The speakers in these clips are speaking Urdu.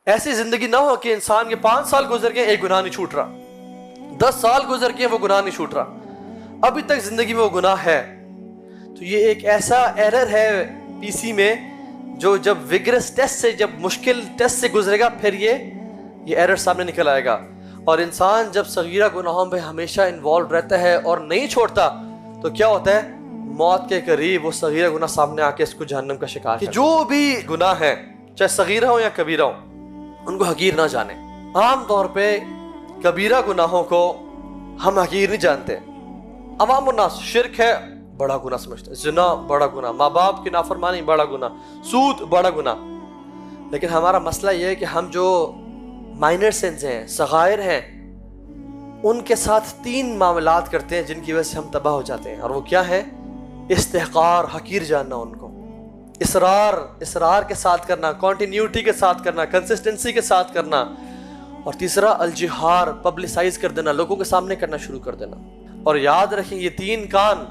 ایسی زندگی نہ ہو کہ انسان کے 5 سال گزر گئے ایک گناہ نہیں چھوٹ رہا، 10 سال گزر گئے وہ گناہ نہیں چھوٹ رہا، ابھی تک زندگی میں وہ گناہ ہے۔ تو یہ ایک ایسا ایرر ہے پی سی میں جو جب وگرس ٹیسٹ سے، جب مشکل ٹیسٹ سے گزرے گا پھر یہ ایرر سامنے نکل آئے گا۔ اور انسان جب صغیرہ گناہوں میں ہمیشہ انوالو رہتا ہے اور نہیں چھوڑتا تو کیا ہوتا ہے؟ موت کے قریب وہ صغیرہ گناہ سامنے آ کے اس کو جہنم کا شکار ہے۔ جو بھی گناہ ہے چاہے صغیرہ ہو یا کبیرہ ہو ان کو حقیر نہ جانے۔ عام طور پہ کبیرہ گناہوں کو ہم حقیر نہیں جانتے۔ عوام الناس شرک ہے بڑا گناہ سمجھتے ہیں، زنا بڑا گناہ، ماں باپ کی نافرمانی بڑا گناہ، سود بڑا گناہ۔ لیکن ہمارا مسئلہ یہ ہے کہ ہم جو مائنر سینز ہیں، صغائر ہیں، ان کے ساتھ 3 معاملات کرتے ہیں جن کی وجہ سے ہم تباہ ہو جاتے ہیں، اور وہ کیا ہے؟ استحقار، حقیر جاننا ان کو، اصرار کے ساتھ کرنا، کنٹینیوٹی کے ساتھ کرنا، کنسسٹنسی کے ساتھ کرنا، اور تیسرا الجہار، پبلسائز کر دینا، لوگوں کے سامنے کرنا شروع کر دینا۔ اور یاد رکھیں یہ 3 کان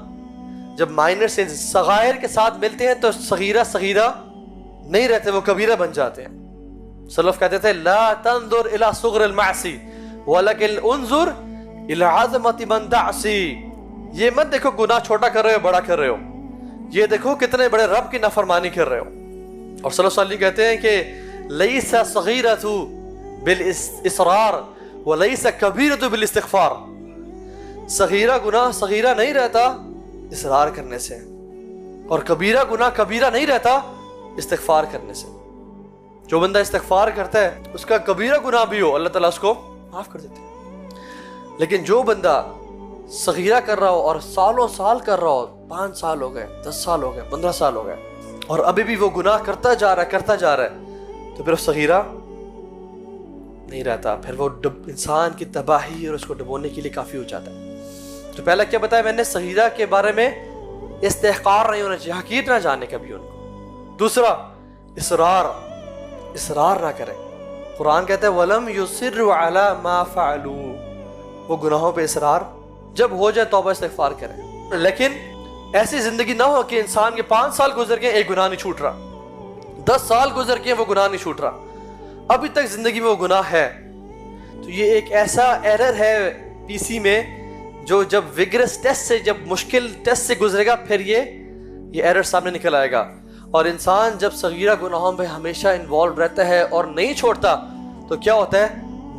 جب مائنر سے صغائر کے ساتھ ملتے ہیں تو صغیرہ نہیں رہتے، وہ کبیرہ بن جاتے ہیں۔ سلف کہتے تھے لا تنظر الى صغر المعصی ولکن انظر الى عظمت من تعصی، یہ مت دیکھو گناہ چھوٹا کر رہے ہو بڑا کر رہے ہو، یہ دیکھو کتنے بڑے رب کی نافرمانی کر رہے ہو۔ اور سلف صالحین کہتے ہیں کہ لیس صغیرۃ بالاصرار ولیس کبیرۃ بالاستغفار، صغیرہ گناہ صغیرہ نہیں رہتا اصرار کرنے سے، اور کبیرہ گناہ کبیرہ نہیں رہتا استغفار کرنے سے۔ جو بندہ استغفار کرتا ہے اس کا کبیرہ گناہ بھی ہو اللہ تعالیٰ اس کو معاف کر دیتے ہیں، لیکن جو بندہ صغیرہ کر رہا ہو اور سالوں سال کر رہا ہو، 5 سال ہو گئے، 10 سال ہو گئے، 15 سال ہو گئے، اور ابھی بھی وہ گناہ کرتا جا رہا ہے تو پھر وہ صغیرہ نہیں رہتا، پھر وہ انسان کی تباہی اور اس کو ڈبونے کے لیے کافی ہو جاتا ہے۔ تو پہلا کیا بتایا میں نے؟ صغیرہ کے بارے میں استحقار نہیں ہونا چاہیے، حقیر نہ جانے کبھی ان کو۔ دوسرا اصرار نہ کرے۔ قرآن کہتا ہے وَلَمْ يُصِرُّوا عَلَى مَا فَعَلُوا، وہ گناہوں پہ اصرار جب ہو جائے توبہ استغفار کرے۔ لیکن ایسی زندگی نہ ہو کہ انسان کے 5 سال گزر گئے ایک گناہ نہیں چھوٹ رہا، 10 سال گزر گئے وہ گناہ نہیں چھوٹ رہا، ابھی تک زندگی میں وہ گناہ ہے۔ تو یہ ایک ایسا ایرر ہے پی سی میں جو جب وگرس ٹیسٹ سے، جب مشکل ٹیسٹ سے گزرے گا پھر یہ ایرر سامنے نکل آئے گا۔ اور انسان جب صغیرہ گناہوں میں ہمیشہ انوالو رہتا ہے اور نہیں چھوڑتا تو کیا ہوتا ہے؟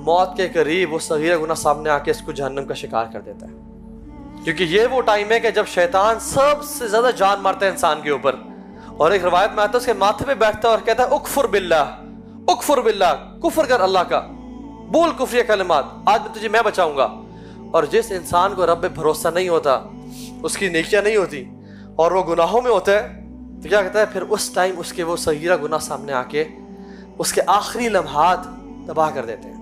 موت کے قریب وہ صغیرہ گناہ سامنے آ کے اس کو جہنم کا شکار کر دیتا ہے، کیونکہ یہ وہ ٹائم ہے کہ جب شیطان سب سے زیادہ جان مارتا ہے انسان کے اوپر۔ اور ایک روایت میں آتا ہے اس کے ماتھے پہ بیٹھتا ہے اور کہتا ہے اکفر باللہ، کفر کر اللہ کا، بول کفری کلمات، آج میں بچاؤں گا۔ اور جس انسان کو رب پہ بھروسہ نہیں ہوتا، اس کی نیکیاں نہیں ہوتی اور وہ گناہوں میں ہوتا ہے تو کیا کہتا ہے؟ پھر اس ٹائم اس کے وہ صغیرہ گناہ سامنے آ کے اس کے آخری لمحات تباہ کر دیتے ہیں۔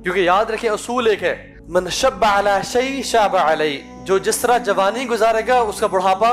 کیونکہ یاد رکھیں اصول ایک ہے، من شب علی شیء شاب علی، جو جس طرح جوانی گزارے گا اس کا بڑھاپا